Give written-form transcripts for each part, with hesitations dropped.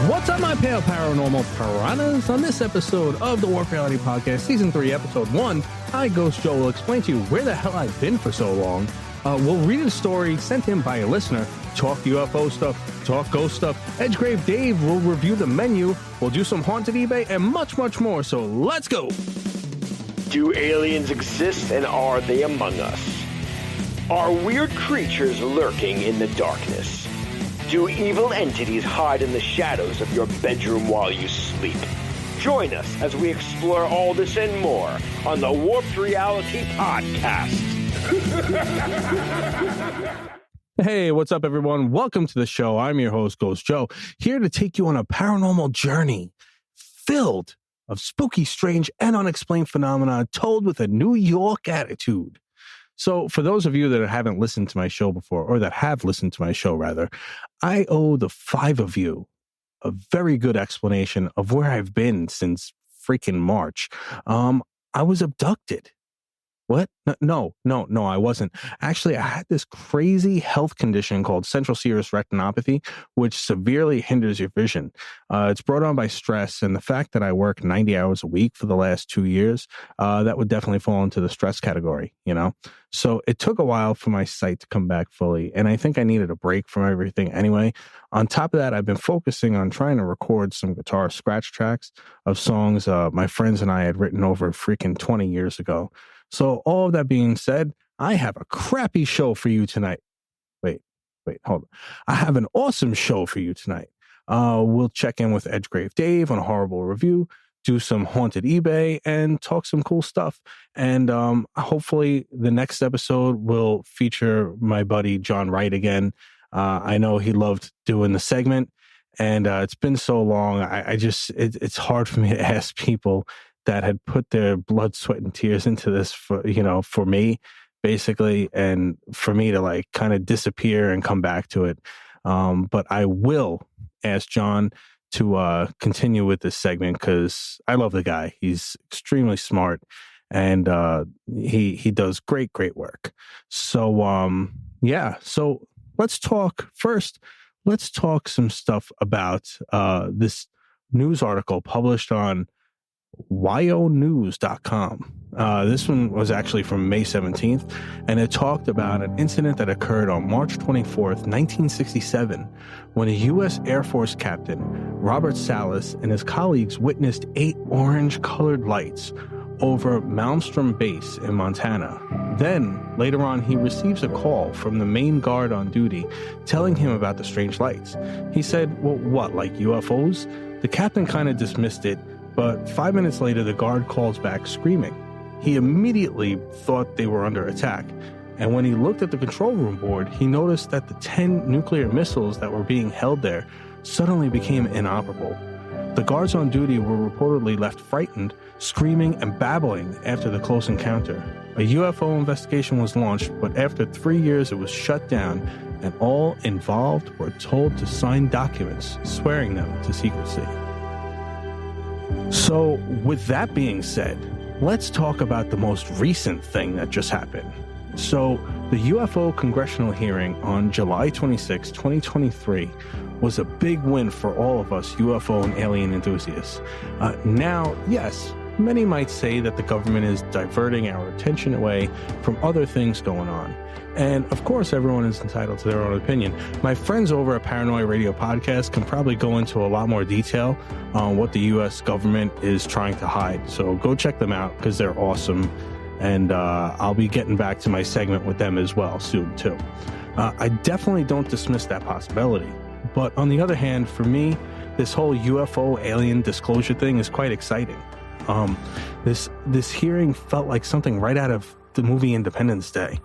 What's up, my pale paranormal piranhas? On this episode of the Warp Reality Podcast, Season 3, Episode 1, I, Ghost Joe, will explain to you where the hell I've been for so long. We'll read a story sent in by a listener, talk UFO stuff, talk ghost stuff. Edgegrave Dave will review the menu, we'll do some haunted eBay, and much, much more. So let's go! Do aliens exist, and are they among us? Are weird creatures lurking in the darkness? Do evil entities hide in the shadows of your bedroom while you sleep? Join us as we explore all this and more on the Warped Reality Podcast. Hey, what's up, everyone? Welcome to the show. I'm your host, Ghost Joe, here to take you on a paranormal journey filled of spooky, strange, and unexplained phenomena told with a New York attitude. So for those of you that haven't listened to my show before, or that have listened to my show, rather, I owe the 5 of you a very good explanation of where I've been since freaking March. I was abducted. What? No, I wasn't. Actually, I had this crazy health condition called central serous retinopathy, which severely hinders your vision. It's brought on by stress, and the fact that I work 90 hours a week for the last 2 years, that would definitely fall into the stress category, you know? So it took a while for my sight to come back fully, and I think I needed a break from everything anyway. On top of that, I've been focusing on trying to record some guitar scratch tracks of songs my friends and I had written over freaking 20 years ago. So all of that being said, I have a crappy show for you tonight. Wait, hold on. I have an awesome show for you tonight. We'll check in with Edgegrave Dave on a horrible review, do some haunted eBay, and talk some cool stuff. And hopefully the next episode will feature my buddy John Wright again. I know he loved doing the segment, and it's been so long. It's hard for me to ask people that had put their blood, sweat, and tears into this for me, basically, and for me to like kind of disappear and come back to it. But I will ask John to continue with this segment because I love the guy. He's extremely smart, and he does great work. So so let's talk first. Let's talk some stuff about this news article published on yonews.com. This one was actually from May 17th, and it talked about an incident that occurred on March 24th, 1967, when a U.S. Air Force captain, Robert Salas, and his colleagues witnessed 8 orange-colored lights over Malmstrom Base in Montana. Then, later on, he receives a call from the main guard on duty telling him about the strange lights. He said, well, what, like UFOs? The captain kind of dismissed it, but 5 minutes later, the guard calls back screaming. He immediately thought they were under attack, and when he looked at the control room board, he noticed that the 10 nuclear missiles that were being held there suddenly became inoperable. The guards on duty were reportedly left frightened, screaming and babbling after the close encounter. A UFO investigation was launched, but after 3 years, it was shut down, and all involved were told to sign documents swearing them to secrecy. So, with that being said, let's talk about the most recent thing that just happened. So, the UFO Congressional Hearing on July 26, 2023 was a big win for all of us UFO and alien enthusiasts. Now, yes, many might say that the government is diverting our attention away from other things going on. And of course, everyone is entitled to their own opinion. My friends over at Paranoi Radio Podcast can probably go into a lot more detail on what the U.S. government is trying to hide. So go check them out because they're awesome. And I'll be getting back to my segment with them as well soon, too. I definitely don't dismiss that possibility. But on the other hand, for me, this whole UFO alien disclosure thing is quite exciting. This hearing felt like something right out of the movie Independence Day.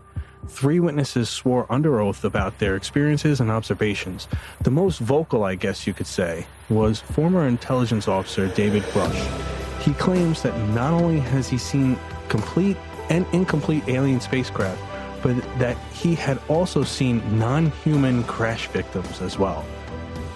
3 witnesses swore under oath about their experiences and observations. The most vocal, I guess you could say, was former intelligence officer David Brush. He claims that not only has he seen complete and incomplete alien spacecraft, but that he had also seen non-human crash victims as well.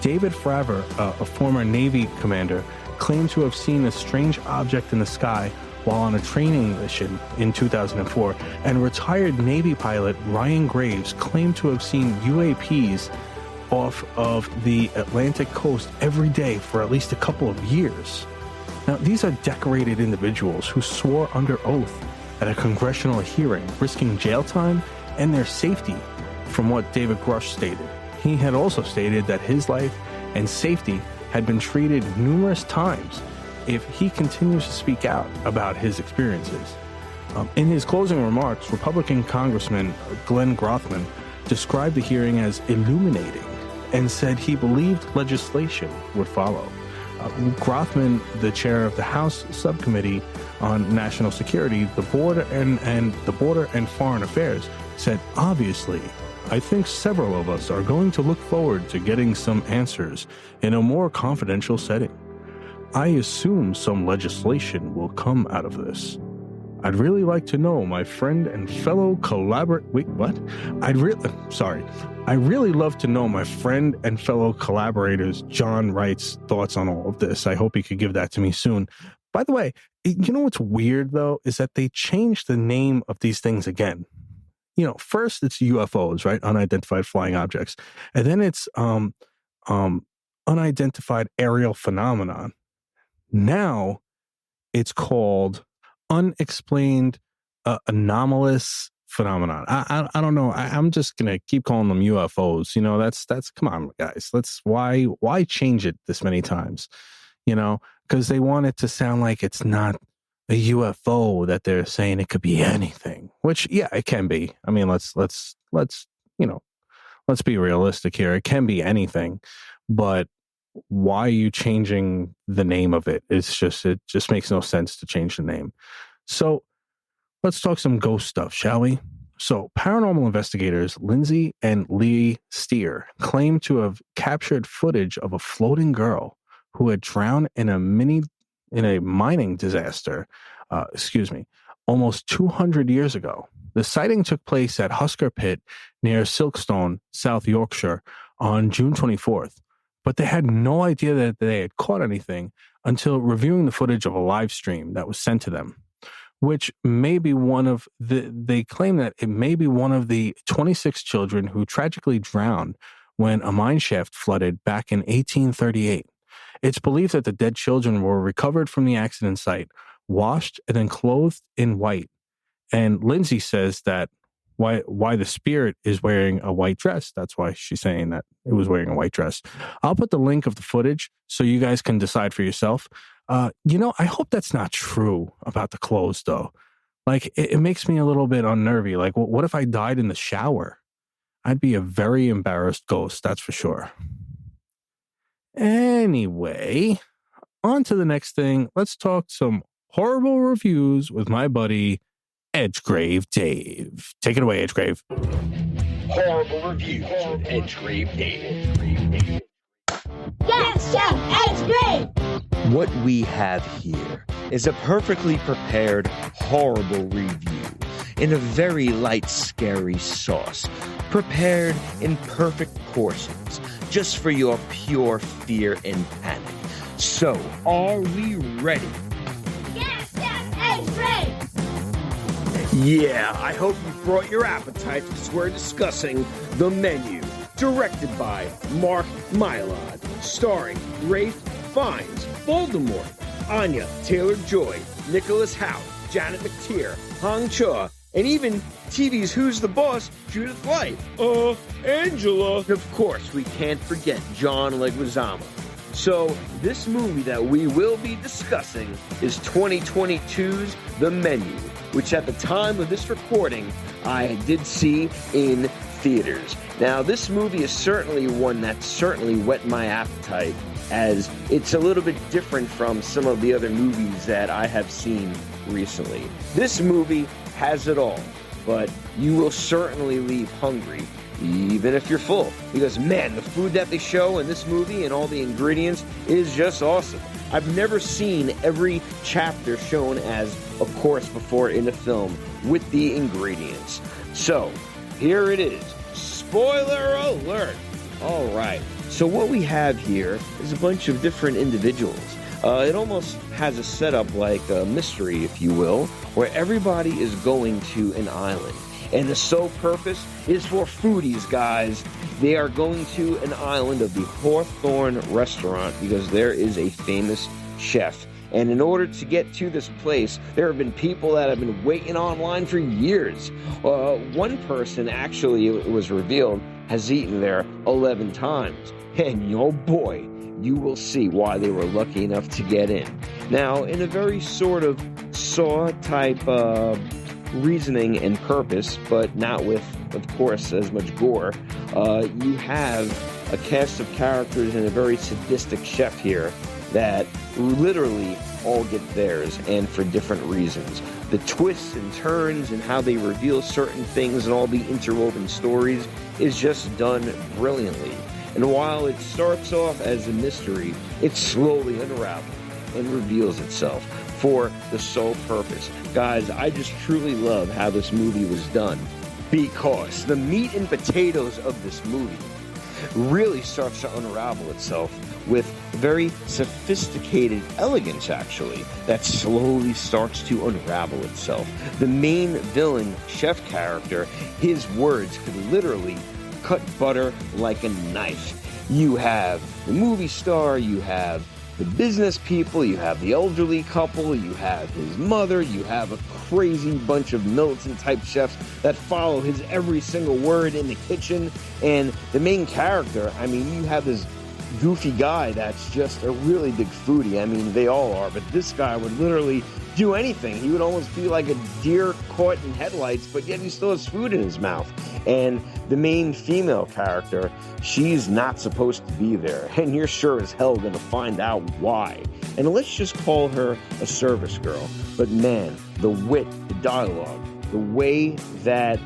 David Fravor, a former Navy commander, claimed to have seen a strange object in the sky while on a training mission in 2004, and retired Navy pilot Ryan Graves claimed to have seen UAPs off of the Atlantic coast every day for at least a couple of years. Now, these are decorated individuals who swore under oath at a congressional hearing, risking jail time and their safety, from what David Grush stated. He had also stated that his life and safety had been treated numerous times if he continues to speak out about his experiences. In his closing remarks, Republican Congressman Glenn Grothman described the hearing as illuminating and said he believed legislation would follow. Grothman, the chair of the House Subcommittee on National Security, the Border and Foreign Affairs, said, "Obviously, I think several of us are going to look forward to getting some answers in a more confidential setting. I assume some legislation will come out of this. I'd really like to know my friend and fellow I really love to know my friend and fellow collaborators John Wright's thoughts on all of this. I hope he could give that to me soon." By the way, you know what's weird, though, is that they changed the name of these things again. You know, first it's UFOs, right? Unidentified flying objects. And then it's unidentified aerial phenomenon. Now it's called unexplained anomalous phenomenon. I don't know. I'm just going to keep calling them UFOs. You know, that's come on, guys. Why change it this many times? You know, because they want it to sound like it's not a UFO, that they're saying it could be anything, which, yeah, it can be. I mean, let's be realistic here. It can be anything, but why are you changing the name of it? It just makes no sense to change the name. So let's talk some ghost stuff, shall we? So paranormal investigators Lindsay and Lee Steer claim to have captured footage of a floating girl who had drowned in a mining disaster, almost 200 years ago. The sighting took place at Husker Pit near Silkstone, South Yorkshire, on June 24th. But they had no idea that they had caught anything until reviewing the footage of a live stream that was sent to them, which may be they claim that it may be one of the 26 children who tragically drowned when a mine shaft flooded back in 1838. It's believed that the dead children were recovered from the accident site, washed, and then clothed in white. And Lindsay says that why the spirit is wearing a white dress. That's why she's saying that it was wearing a white dress. I'll put the link of the footage so you guys can decide for yourself. I hope that's not true about the clothes, though. Like, it makes me a little bit unnervy. Like, what if I died in the shower? I'd be a very embarrassed ghost, that's for sure. Anyway, on to the next thing. Let's talk some horrible reviews with my buddy, Edgegrave Dave. Take it away, Edgegrave. Horrible reviews with Edgegrave Dave. Yes, Edgegrave! What we have here is a perfectly prepared, horrible review in a very light, scary sauce, prepared in perfect portions, just for your pure fear and panic. So, are we ready? Yes, Edgegrave! Yeah, I hope you brought your appetites because we're discussing The Menu, directed by Mark Mylod, starring Rafe Fiennes, Voldemort, Anya Taylor-Joy, Nicholas Hoult, Janet McTeer, Hong Chau, and even TV's Who's the Boss, Judith Light. Angela. Of course, we can't forget John Leguizamo. So, this movie that we will be discussing is 2022's The Menu, which at the time of this recording, I did see in theaters. Now, this movie is certainly one that certainly whet my appetite, as it's a little bit different from some of the other movies that I have seen recently. This movie has it all, but you will certainly leave hungry, even if you're full, because man, the food that they show in this movie and all the ingredients is just awesome. I've never seen every chapter shown as a course before in a film with the ingredients. So, here it is. Spoiler alert! Alright, so what we have here is a bunch of different individuals. It almost has a setup like a mystery, if you will, where everybody is going to an island. And the sole purpose is for foodies, guys. They are going to an island of the Hawthorne restaurant because there is a famous chef. And in order to get to this place, there have been people that have been waiting online for years. One person, actually, it was revealed, has eaten there 11 times. And oh boy, you will see why they were lucky enough to get in. Now, in a very sort of Saw-type reasoning and purpose, but not with, of course, as much gore, you have a cast of characters and a very sadistic chef here that literally all get theirs, and for different reasons. The twists and turns and how they reveal certain things and all the interwoven stories is just done brilliantly. And while it starts off as a mystery, it slowly unravels and reveals itself for the sole purpose. Guys, I just truly love how this movie was done, because the meat and potatoes of this movie really starts to unravel itself with very sophisticated elegance, actually, that slowly starts to unravel itself. The main villain, chef character, his words could literally cut butter like a knife. You have the movie star, you have the business people, you have the elderly couple, you have his mother, you have a crazy bunch of militant type chefs that follow his every single word in the kitchen. And the main character, I mean, you have this goofy guy that's just a really big foodie. I mean, they all are, but this guy would literally do anything. He would almost be like a deer caught in headlights, but yet he still has food in his mouth. And the main female character, she's not supposed to be there, and you're sure as hell gonna find out why. And let's just call her a service girl. But man, the wit, the dialogue, the way that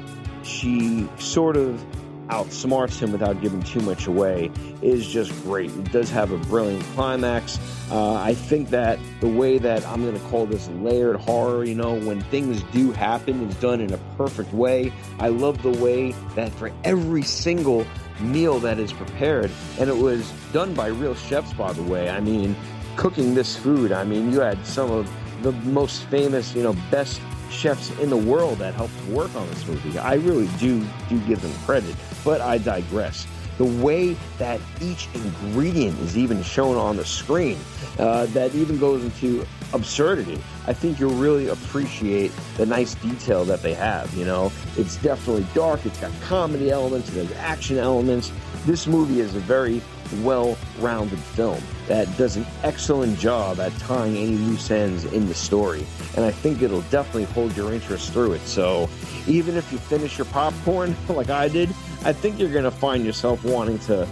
she sort of outsmarts him without giving too much away is just great. It does have a brilliant climax. I think that the way that I'm going to call this layered horror, you know, when things do happen, is done in a perfect way. I love the way that for every single meal that is prepared, and it was done by real chefs, by the way. I mean, cooking this food, I mean, you had some of the most famous, you know, best chefs in the world that helped work on this movie. I really do give them credit, but I digress. The way that each ingredient is even shown on the screen, that even goes into absurdity. I think you'll really appreciate the nice detail that they have, you know. It's definitely dark, it's got comedy elements, there's action elements. This movie is a very well-rounded film that does an excellent job at tying any loose ends in the story, and I think it'll definitely hold your interest through it. So even if you finish your popcorn like I did, I think you're going to find yourself wanting to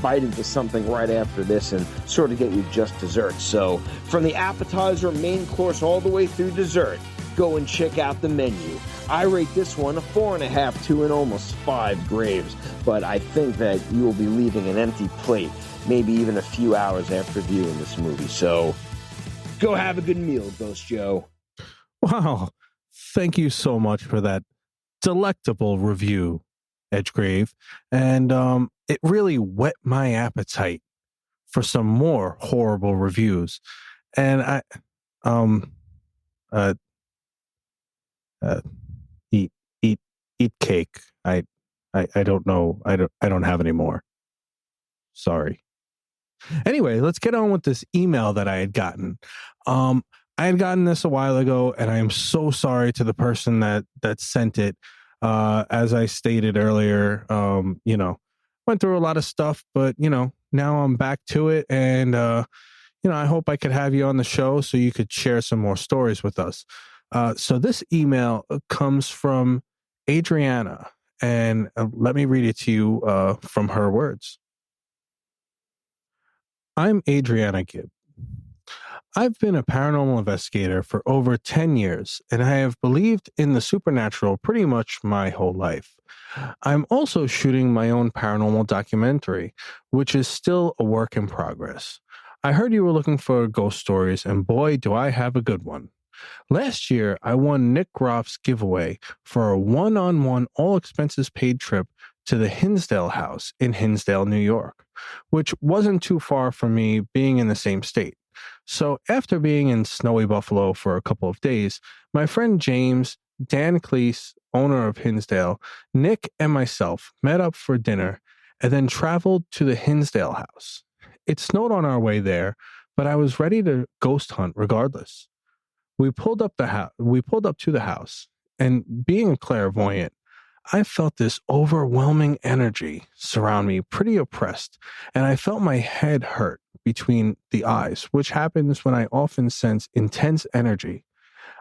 bite into something right after this and sort of get you just dessert. So from the appetizer, main course, all the way through dessert, go and check out the menu. I rate this one a 4.5 to an almost 5 graves, but I think that you will be leaving an empty plate, maybe even a few hours after viewing this movie. So go have a good meal, Ghost Joe. Wow. Thank you so much for that delectable review, Edgegrave. And it really whet my appetite for some more horrible reviews. And eat cake. I don't know. I don't have any more. Sorry. Anyway, let's get on with this email that I had gotten. I had gotten this a while ago, and I am so sorry to the person that sent it. As I stated earlier, you know, went through a lot of stuff, but you know, now I'm back to it, and you know, I hope I could have you on the show so you could share some more stories with us. So this email comes from Adriana, and let me read it to you from her words. I'm Adriana Gibb. I've been a paranormal investigator for over 10 years, and I have believed in the supernatural pretty much my whole life. I'm also shooting my own paranormal documentary, which is still a work in progress. I heard you were looking for ghost stories, and boy, do I have a good one. Last year, I won Nick Groff's giveaway for a one-on-one all-expenses-paid trip to the Hinsdale House in Hinsdale, New York, which wasn't too far from me being in the same state. So after being in snowy Buffalo for a couple of days, my friend James Dan Cleese, owner of Hinsdale, Nick, and myself met up for dinner and then traveled to the Hinsdale house. It snowed on our way there, but I was ready to ghost hunt regardless. We pulled up to the house, and being a clairvoyant, I felt this overwhelming energy surround me, pretty oppressed, and I felt my head hurt between the eyes, which happens when I often sense intense energy.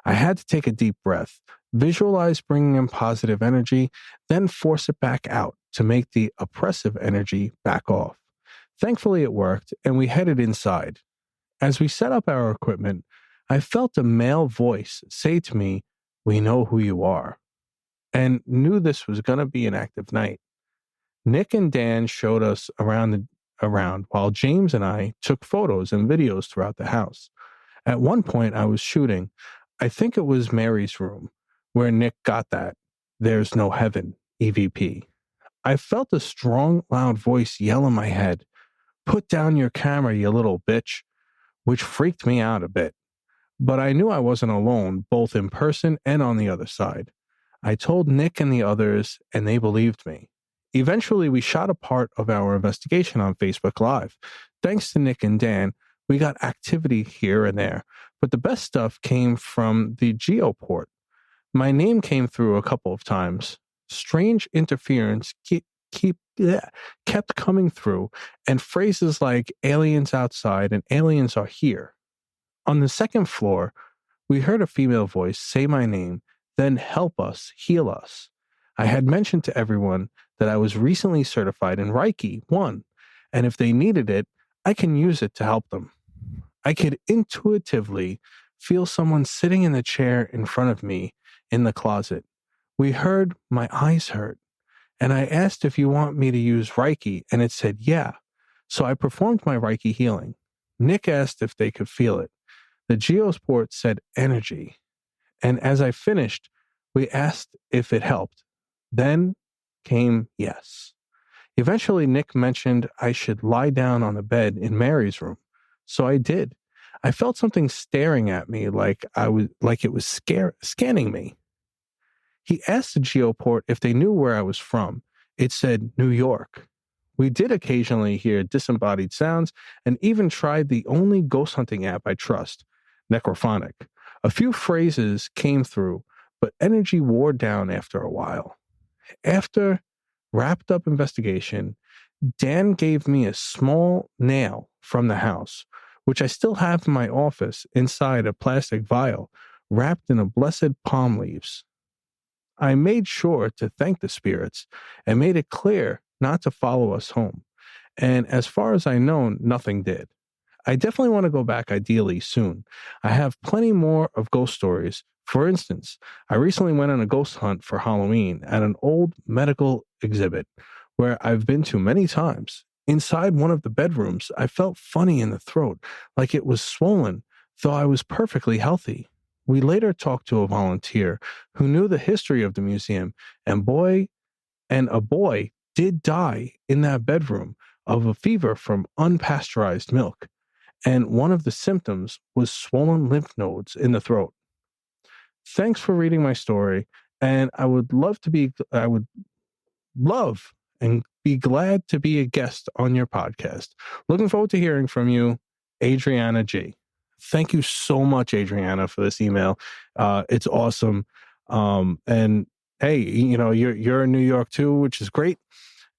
I had to take a deep breath, visualize bringing in positive energy, then force it back out to make the oppressive energy back off. Thankfully, it worked, and we headed inside. As we set up our equipment, I felt a male voice say to me, "We know who you are," and knew this was going to be an active night. Nick and Dan showed us around while James and I took photos and videos throughout the house. At one point, I was shooting, I think it was Mary's room, where Nick got that "There's no heaven" EVP. I felt a strong, loud voice yell in my head, "Put down your camera, you little bitch," which freaked me out a bit. But I knew I wasn't alone, both in person and on the other side. I told Nick and the others, and they believed me. Eventually, we shot a part of our investigation on Facebook Live. Thanks to Nick and Dan, we got activity here and there, but the best stuff came from the Geoport. My name came through a couple of times. Strange interference kept coming through, and phrases like "aliens outside" and "aliens are here." On the second floor, we heard a female voice say my name, then "help us, heal us." I had mentioned to everyone that I was recently certified in Reiki 1, and if they needed it, I can use it to help them. I could intuitively feel someone sitting in the chair in front of me in the closet. We heard "my eyes hurt," and I asked if you want me to use Reiki, and it said yeah. So I performed my Reiki healing. Nick asked if they could feel it. The Geoport said energy, and as I finished, we asked if it helped. Then came yes. Eventually, Nick mentioned I should lie down on the bed in Mary's room, so I did. I felt something staring at me like it was scanning me. He asked the Geoport if they knew where I was from. It said New York. We did occasionally hear disembodied sounds and even tried the only ghost hunting app I trust, Necrophonic. A few phrases came through, but energy wore down after a while. After wrapped up investigation, Dan gave me a small nail from the house, which I still have in my office inside a plastic vial wrapped in a blessed palm leaves. I made sure to thank the spirits and made it clear not to follow us home. And as far as I know, nothing did. I definitely want to go back ideally soon. I have plenty more of ghost stories. For instance, I recently went on a ghost hunt for Halloween at an old medical exhibit where I've been to many times. Inside one of the bedrooms, I felt funny in the throat, like it was swollen, though I was perfectly healthy. We later talked to a volunteer who knew the history of the museum, and a boy did die in that bedroom of a fever from unpasteurized milk, and one of the symptoms was swollen lymph nodes in the throat. Thanks for reading my story, and I would love and be glad to be a guest on your podcast. Looking forward to hearing from you, Adriana G. Thank you so much, Adriana, for this email. It's awesome. And hey, you're in New York too, which is great.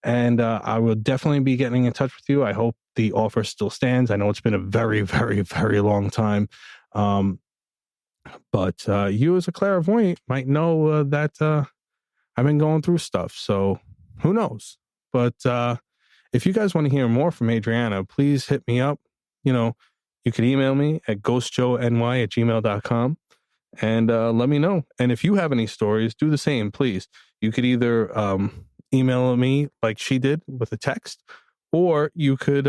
And I will definitely be getting in touch with you. I hope the offer still stands. I know it's been a very, very, very long time. But you as a clairvoyant might know that I've been going through stuff. So who knows? But if you guys want to hear more from Adriana, please hit me up. You can email me at ghostjoeny@gmail.com and let me know. And if you have any stories, do the same, please. You could either email me like she did with a text, or you could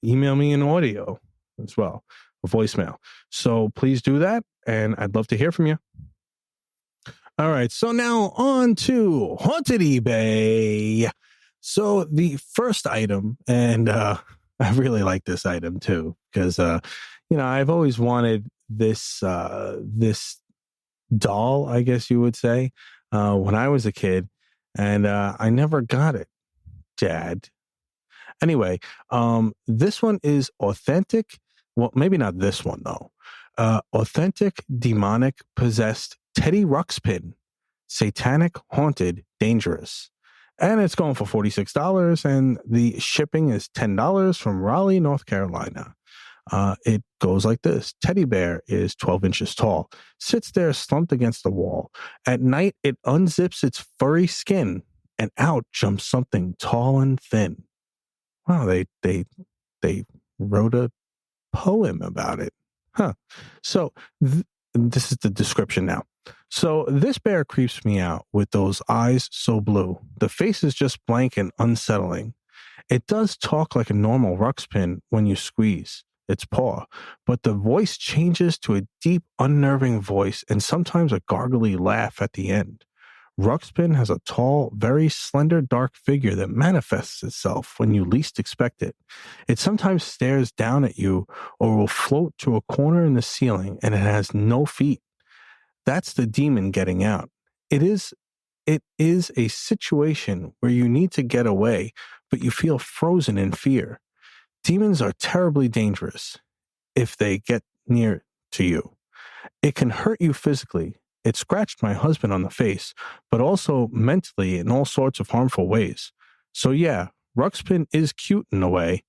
email me an audio as well, a voicemail. So please do that, and I'd love to hear from you. All right, so now on to Haunted eBay. So the first item, and I really like this item too, because I've always wanted this doll, I guess you would say, when I was a kid, and I never got it, Dad. Anyway, this one is authentic. Well, maybe not this one though. Authentic, demonic, possessed Teddy Ruxpin, satanic, haunted, dangerous. And it's going for $46, and the shipping is $10 from Raleigh, North Carolina. It goes like this. Teddy bear is 12 inches tall, sits there slumped against the wall. At night, it unzips its furry skin, and out jumps something tall and thin. Wow, they wrote a poem about it. Huh. So this is the description now. So this bear creeps me out with those eyes so blue. The face is just blank and unsettling. It does talk like a normal ruxpin when you squeeze its paw, but the voice changes to a deep, unnerving voice and sometimes a gargly laugh at the end. Ruxpin has a tall, very slender, dark figure that manifests itself when you least expect it. It sometimes stares down at you or will float to a corner in the ceiling, and it has no feet. That's the demon getting out. It is a situation where you need to get away, but you feel frozen in fear. Demons are terribly dangerous if they get near to you. It can hurt you physically. It scratched my husband on the face, but also mentally in all sorts of harmful ways. So yeah, Ruxpin is cute in a way,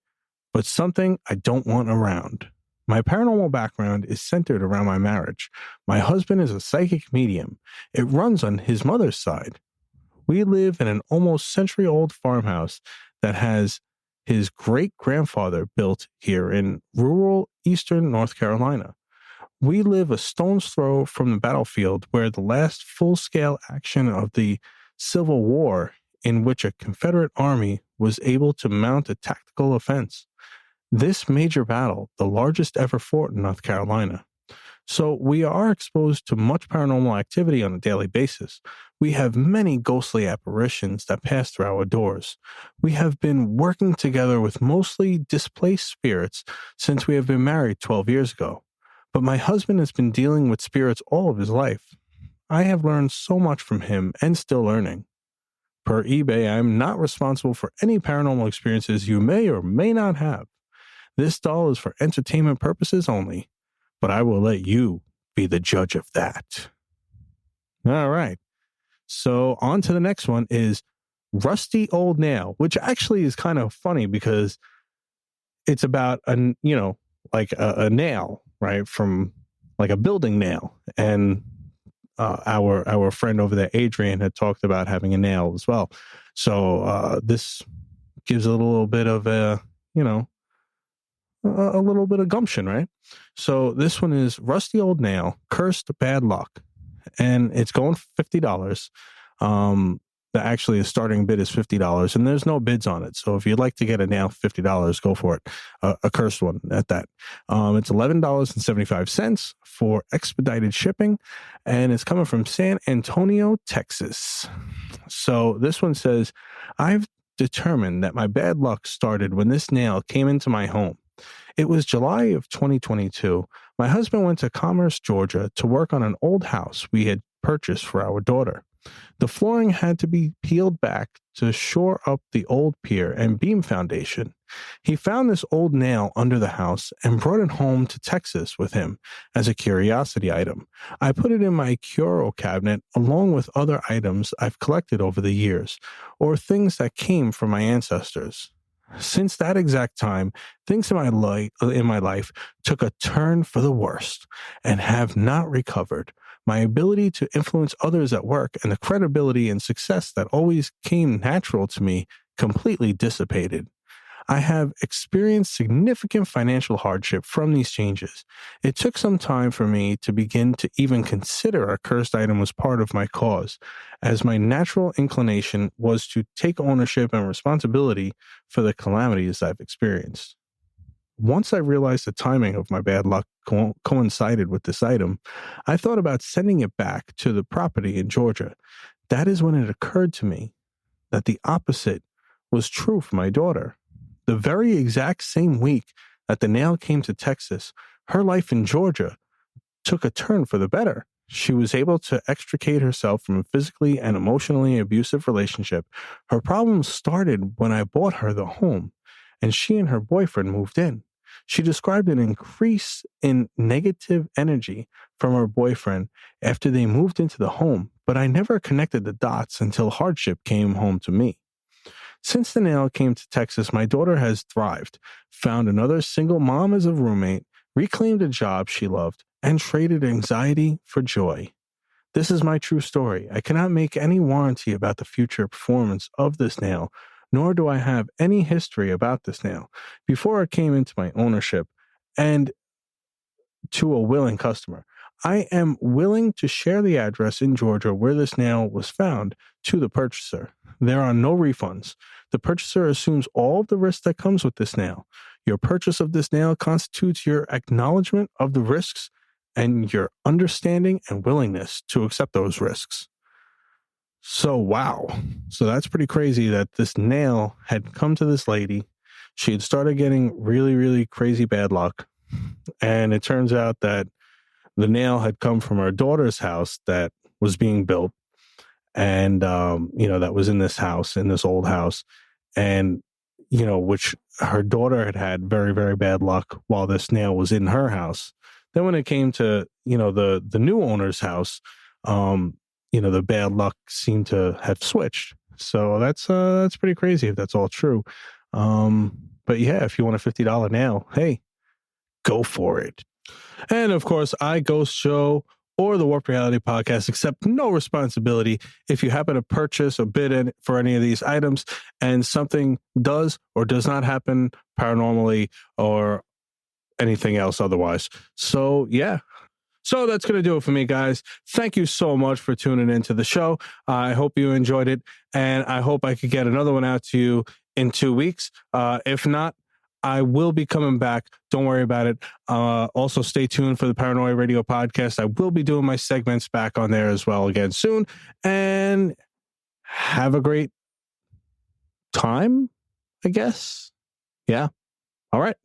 but something I don't want around. My paranormal background is centered around my marriage. My husband is a psychic medium. It runs on his mother's side. We live in an almost century-old farmhouse that has his great-grandfather built here in rural eastern North Carolina. We live a stone's throw from the battlefield where the last full-scale action of the Civil War, in which a Confederate army was able to mount a tactical offense. This major battle, the largest ever fought in North Carolina. So we are exposed to much paranormal activity on a daily basis. We have many ghostly apparitions that pass through our doors. We have been working together with mostly displaced spirits since we have been married 12 years ago. But my husband has been dealing with spirits all of his life. I have learned so much from him and still learning. Per eBay, I am not responsible for any paranormal experiences you may or may not have. This doll is for entertainment purposes only, but I will let you be the judge of that. All right. So on to the next one is Rusty Old Nail, which actually is kind of funny because it's about a nail, right? From like a building nail. And our friend over there, Adrian, had talked about having a nail as well. So this gives it a little bit of a little bit of gumption, right? So this one is Rusty Old Nail, Cursed Bad Luck. And it's going for $50. Actually, the starting bid is $50, and there's no bids on it. So if you'd like to get a nail for $50, go for it. A cursed one at that. It's $11.75 for expedited shipping, and it's coming from San Antonio, Texas. So this one says, I've determined that my bad luck started when this nail came into my home. It was July of 2022. My husband went to Commerce, Georgia to work on an old house we had purchased for our daughter. The flooring had to be peeled back to shore up the old pier and beam foundation. He found this old nail under the house and brought it home to Texas with him as a curiosity item. I put it in my curio cabinet along with other items I've collected over the years, or things that came from my ancestors. Since that exact time, things in my life took a turn for the worst and have not recovered. My ability to influence others at work and the credibility and success that always came natural to me completely dissipated. I have experienced significant financial hardship from these changes. It took some time for me to begin to even consider a cursed item was part of my cause, as my natural inclination was to take ownership and responsibility for the calamities I've experienced. Once I realized the timing of my bad luck coincided with this item, I thought about sending it back to the property in Georgia. That is when it occurred to me that the opposite was true for my daughter. The very exact same week that the nail came to Texas, her life in Georgia took a turn for the better. she was able to extricate herself from a physically and emotionally abusive relationship. Her problems started when I bought her the home, and she and her boyfriend moved in. She described an increase in negative energy from her boyfriend after they moved into the home, but I never connected the dots until hardship came home to me. Since the nail came to Texas, my daughter has thrived, found another single mom as a roommate, reclaimed a job she loved, and traded anxiety for joy. This is my true story. I cannot make any warranty about the future performance of this nail, nor do I have any history about this nail before it came into my ownership and to a willing customer. I am willing to share the address in Georgia where this nail was found to the purchaser. There are no refunds. The purchaser assumes all of the risk that comes with this nail. Your purchase of this nail constitutes your acknowledgement of the risks and your understanding and willingness to accept those risks. So, wow. So that's pretty crazy that this nail had come to this lady. She had started getting really, really crazy bad luck. And it turns out that the nail had come from her daughter's house that was being built. And, that was in this house, in this old house. And, which her daughter had very, very bad luck while this nail was in her house. Then when it came to, the new owner's house, the bad luck seemed to have switched. So that's pretty crazy if that's all true. But yeah, if you want a $50 nail, hey, go for it. And of course, I, Ghost Joe, or the Warp Reality Podcast accept no responsibility if you happen to purchase or bid in for any of these items and something does or does not happen paranormally or anything else otherwise. So yeah. So that's going to do it for me, guys. Thank you so much for tuning into the show. I hope you enjoyed it, and I hope I could get another one out to you in 2 weeks. If not, I will be coming back. Don't worry about it. Also, stay tuned for the Paranoi Radio Podcast. I will be doing my segments back on there as well again soon. And have a great time, I guess. Yeah. All right.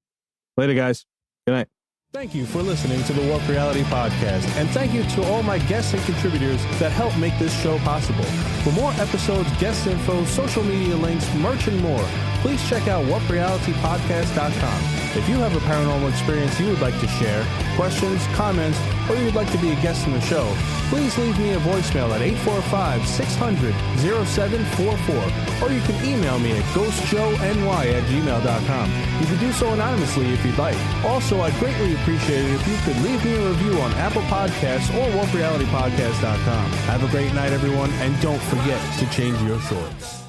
Later, guys. Good night. Thank you for listening to the Warp Reality Podcast, and thank you to all my guests and contributors that help make this show possible. For more episodes, guest info, social media links, merch, and more, please check out warprealitypodcast.com. If you have a paranormal experience you would like to share, questions, comments, or you would like to be a guest in the show, please leave me a voicemail at 845-600-0744, or you can email me at ghostjoeny@gmail.com. You can do so anonymously if you'd like. Also, I'd greatly appreciate it if you could leave me a review on Apple Podcasts or warprealitypodcast.com. Have a great night, everyone, and don't forget to change your shorts.